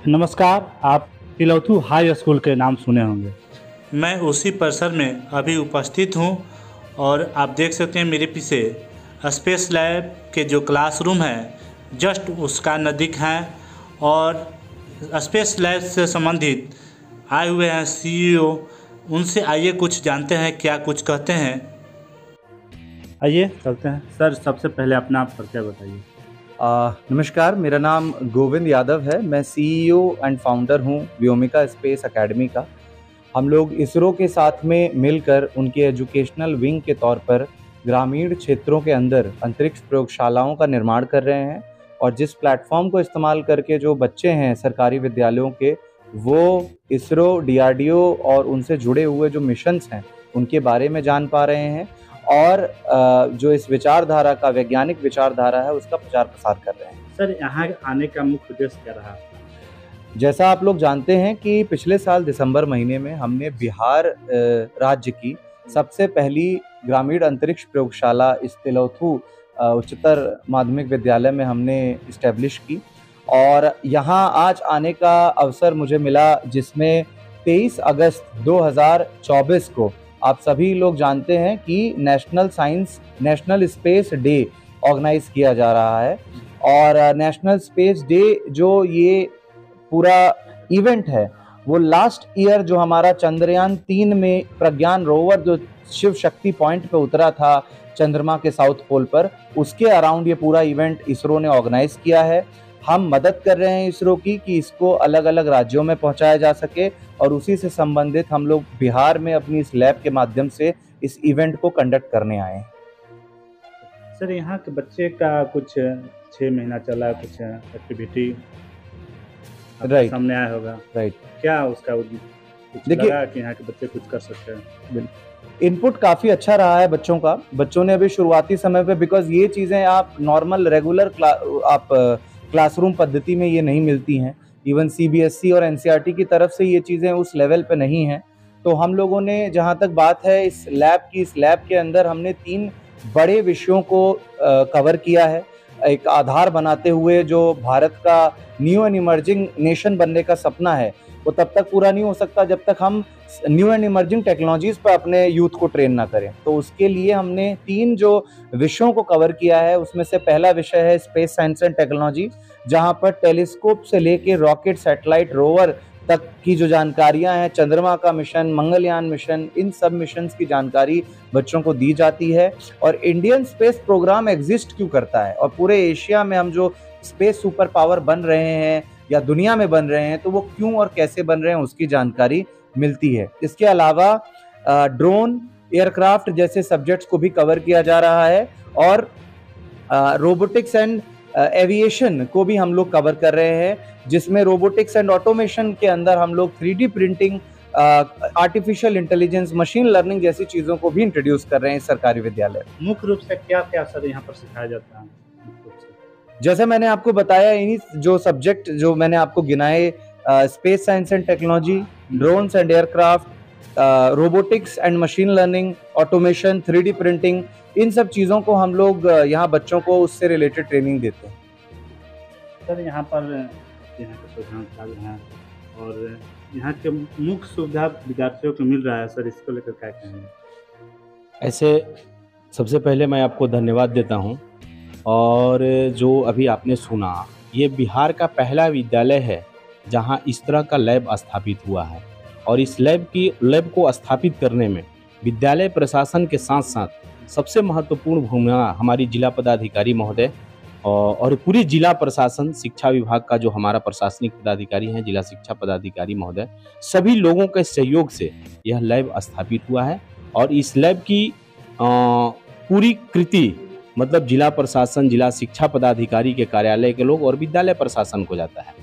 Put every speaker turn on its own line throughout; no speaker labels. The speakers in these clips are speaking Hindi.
नमस्कार। आप तिलौथू हाई स्कूल के नाम सुने होंगे।
मैं उसी परिसर में अभी उपस्थित हूँ और आप देख सकते हैं मेरे पीछे स्पेस लैब के जो क्लासरूम है जस्ट उसका नज़दीक हैं और स्पेस लैब से संबंधित आए हुए हैं सीईओ। उनसे आइए कुछ जानते हैं क्या कुछ कहते हैं।
आइए चलते हैं। सर, सबसे पहले अपना आप परिचय बताइए।
नमस्कार, मेरा नाम गोविंद यादव है। मैं सीईओ एंड फाउंडर हूँ व्योमिका स्पेस एकेडमी का। हम लोग इसरो के साथ में मिलकर उनके एजुकेशनल विंग के तौर पर ग्रामीण क्षेत्रों के अंदर अंतरिक्ष प्रयोगशालाओं का निर्माण कर रहे हैं और जिस प्लेटफॉर्म को इस्तेमाल करके जो बच्चे हैं सरकारी विद्यालयों के, वो इसरो, डीआरडीओ और उनसे जुड़े हुए जो मिशंस हैं उनके बारे में जान पा रहे हैं और जो इस विचारधारा का वैज्ञानिक विचारधारा है उसका प्रचार प्रसार कर रहे हैं।
सर, यहाँ आने का मुख्य उद्देश्य क्या रहा?
जैसा आप लोग जानते हैं कि पिछले साल दिसंबर महीने में हमने बिहार राज्य की सबसे पहली ग्रामीण अंतरिक्ष प्रयोगशाला इस तिलौथू उच्चतर माध्यमिक विद्यालय में हमने इस्टेब्लिश की और यहाँ आज आने का अवसर मुझे मिला, जिसमें 23 अगस्त 2024 को आप सभी लोग जानते हैं कि नेशनल स्पेस डे ऑर्गेनाइज किया जा रहा है। और नेशनल स्पेस डे जो ये पूरा इवेंट है वो लास्ट ईयर जो हमारा चंद्रयान 3 में प्रज्ञान रोवर जो शिव शक्ति पॉइंट पे उतरा था चंद्रमा के साउथ पोल पर, उसके अराउंड ये पूरा इवेंट इसरो ने ऑर्गेनाइज किया है। हम मदद कर रहे हैं इसरो की कि इसको अलग अलग राज्यों में पहुंचाया जा सके और उसी से संबंधित हम लोग बिहार में अपनी इस लैब के माध्यम से इस इवेंट को कंडक्ट करने आए हैं।
सर, यहाँ के बच्चे का कुछ 6 महीना चला कुछ एक्टिविटी
राइट
सामने आया होगा।
राइट।
क्या उसका कुछ लगा कि यहाँ के बच्चे कुछ कर सकते हैं?
इनपुट काफ़ी अच्छा रहा है बच्चों का। बच्चों ने अभी शुरुआती समय पे, बिकॉज ये चीज़ें आप नॉर्मल रेगुलर क्लासरूम पद्धति में ये नहीं मिलती हैं, इवन सीबीएसई और एनसीईआरटी की तरफ से ये चीज़ें उस लेवल पे नहीं हैं। तो हम लोगों ने, जहाँ तक बात है इस लैब के अंदर हमने 3 बड़े विषयों को कवर किया है। एक आधार बनाते हुए जो भारत का न्यू एंड इमर्जिंग नेशन बनने का सपना है वो तब तक पूरा नहीं हो सकता जब तक हम न्यू एंड इमर्जिंग टेक्नोलॉजीज पर अपने यूथ को ट्रेन ना करें। तो उसके लिए हमने 3 जो विषयों को कवर किया है उसमें से पहला विषय है स्पेस साइंस एंड टेक्नोलॉजी, जहां पर टेलीस्कोप से लेके रॉकेट, सैटेलाइट, रोवर तक की जो जानकारियां हैं, चंद्रमा का मिशन, मंगलयान मिशन, इन सब मिशंस की जानकारी बच्चों को दी जाती है। और इंडियन स्पेस प्रोग्राम एग्जिस्ट क्यों करता है और पूरे एशिया में हम जो स्पेस सुपर पावर बन रहे हैं या दुनिया में बन रहे हैं तो वो क्यों और कैसे बन रहे हैं उसकी जानकारी मिलती है। इसके अलावा ड्रोन, एयरक्राफ्ट जैसे सब्जेक्ट्स को भी कवर किया जा रहा है और रोबोटिक्स एंड एविएशन को भी हम लोग कवर कर रहे हैं, जिसमें रोबोटिक्स एंड ऑटोमेशन के अंदर हम लोग 3D printing, artificial intelligence, machine learning जैसी चीज़ों को भी इंट्रोड्यूस कर रहे हैं सरकारी विद्यालय।
मुख्य रूप से क्या क्या सर यहाँ पर सिखाया जाता है?
जैसे मैंने आपको बताया, इन्हीं जो सब्जेक्ट जो मैंने आपको गिनाए, space science and technology, drones and aircraft, robotics and machine learning, automation, 3D printing, इन सब चीज़ों को हम लोग यहाँ बच्चों को उससे रिलेटेड ट्रेनिंग देते हैं।
सर, यहाँ के प्रधान छात्र हैं और यहाँ के मुख्य सुविधा विद्यार्थियों को मिल रहा है सर, इसको लेकर क्या कहेंगे?
ऐसे सबसे पहले मैं आपको धन्यवाद देता हूँ और जो अभी आपने सुना, ये बिहार का पहला विद्यालय है जहाँ इस तरह का लैब स्थापित हुआ है और इस लैब को स्थापित करने में विद्यालय प्रशासन के साथ साथ सबसे महत्वपूर्ण भूमिका हमारी जिला पदाधिकारी महोदय और पूरी जिला प्रशासन, शिक्षा विभाग का जो हमारा प्रशासनिक पदाधिकारी हैं, जिला शिक्षा पदाधिकारी महोदय, सभी लोगों के सहयोग से यह लैब स्थापित हुआ है। और इस लैब की पूरी कृति मतलब जिला प्रशासन, जिला शिक्षा पदाधिकारी के कार्यालय के लोग और विद्यालय प्रशासन को जाता है।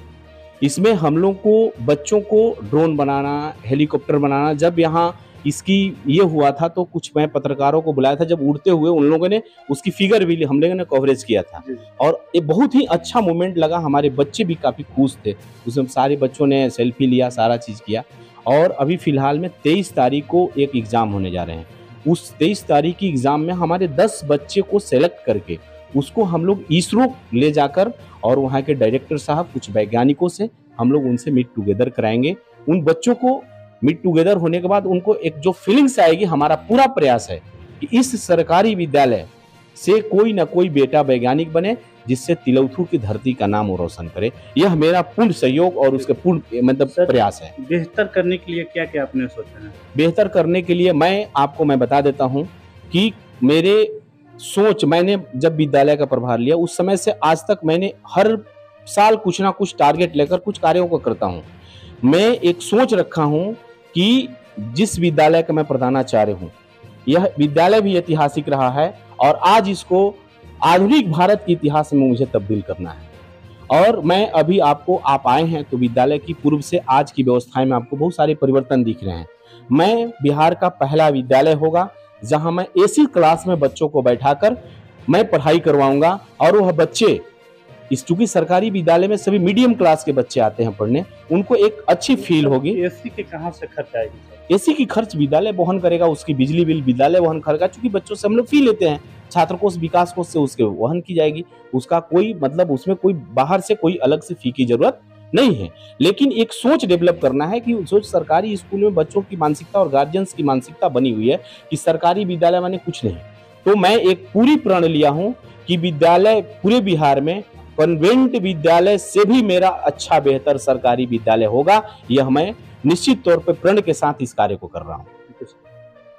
इसमें हम लोग को बच्चों को ड्रोन बनाना, हेलीकॉप्टर बनाना, जब यहाँ इसकी ये हुआ था तो कुछ मैं पत्रकारों को बुलाया था, जब उड़ते हुए उन लोगों ने उसकी फिगर भी हम लोगों ने कवरेज किया था और ये बहुत ही अच्छा मोमेंट लगा। हमारे बच्चे भी काफ़ी खुश थे, उसमें सारे बच्चों ने सेल्फी लिया, सारा चीज़ किया। और अभी फ़िलहाल में 23 तारीख को एक एग्ज़ाम होने जा रहे हैं। उस 23 तारीख की एग्ज़ाम में हमारे 10 बच्चे को सेलेक्ट करके उसको हम लोग इसरो ले जाकर और वहाँ के डायरेक्टर साहब कुछ वैज्ञानिकों से हम लोग उनसे मीट टुगेदर कराएंगे। उन बच्चों को मीट टुगेदर होने के बाद उनको एक जो फीलिंग्स आएगी, हमारा पूरा प्रयास है कि इस सरकारी विद्यालय से कोई ना कोई बेटा वैज्ञानिक बने, जिससे तिलौथू की धरती का नाम वो रोशन करे। यह मेरा पूर्ण सहयोग और उसके पूर्ण मतलब प्रयास है।
बेहतर करने के लिए क्या क्या आपने सोचा है?
बेहतर करने के लिए मैं बता देता हूं कि मेरे सोच, मैंने जब विद्यालय का प्रभार लिया उस समय से आज तक मैंने हर साल कुछ ना कुछ टारगेट लेकर कुछ कार्यों को करता हूं। मैं एक सोच रखा हूं कि जिस विद्यालय का मैं प्रधानाचार्य हूं, यह विद्यालय भी ऐतिहासिक रहा है और आज इसको आधुनिक भारत के इतिहास में मुझे तब्दील करना है। और मैं अभी आप आए हैं तो विद्यालय की पूर्व से आज की व्यवस्थाएं में आपको बहुत सारे परिवर्तन दिख रहे हैं। मैं बिहार का पहला विद्यालय होगा जहां मैं एसी क्लास में बच्चों को बैठाकर मैं पढ़ाई करवाऊंगा और वह बच्चे, चूंकि सरकारी विद्यालय में सभी मीडियम क्लास के बच्चे आते हैं पढ़ने, उनको एक अच्छी फील होगी।
एसी के कहाँ से खर्च आएगी सर?
एसी की खर्च विद्यालय वहन करेगा, उसकी बिजली बिल विद्यालय वहन करेगा, क्योंकि बच्चों से हम लोग फी लेते हैं, छात्र कोष विकास कोष से उसके वहन की जाएगी। उसका कोई मतलब उसमें कोई बाहर से कोई अलग से फी की जरूरत नहीं है। लेकिन एक सोच डेवलप करना है कि सोच सरकारी स्कूल में बच्चों की मानसिकता और गार्जियंस की मानसिकता बनी हुई है कि सरकारी विद्यालय माने कुछ नहीं। तो मैं एक पूरी प्रण लिया हूं कि विद्यालय पूरे बिहार में कॉन्वेंट विद्यालय से भी मेरा अच्छा बेहतर सरकारी विद्यालय होगा। यह मैं निश्चित तौर पर प्रण के साथ इस कार्य को कर रहा हूं।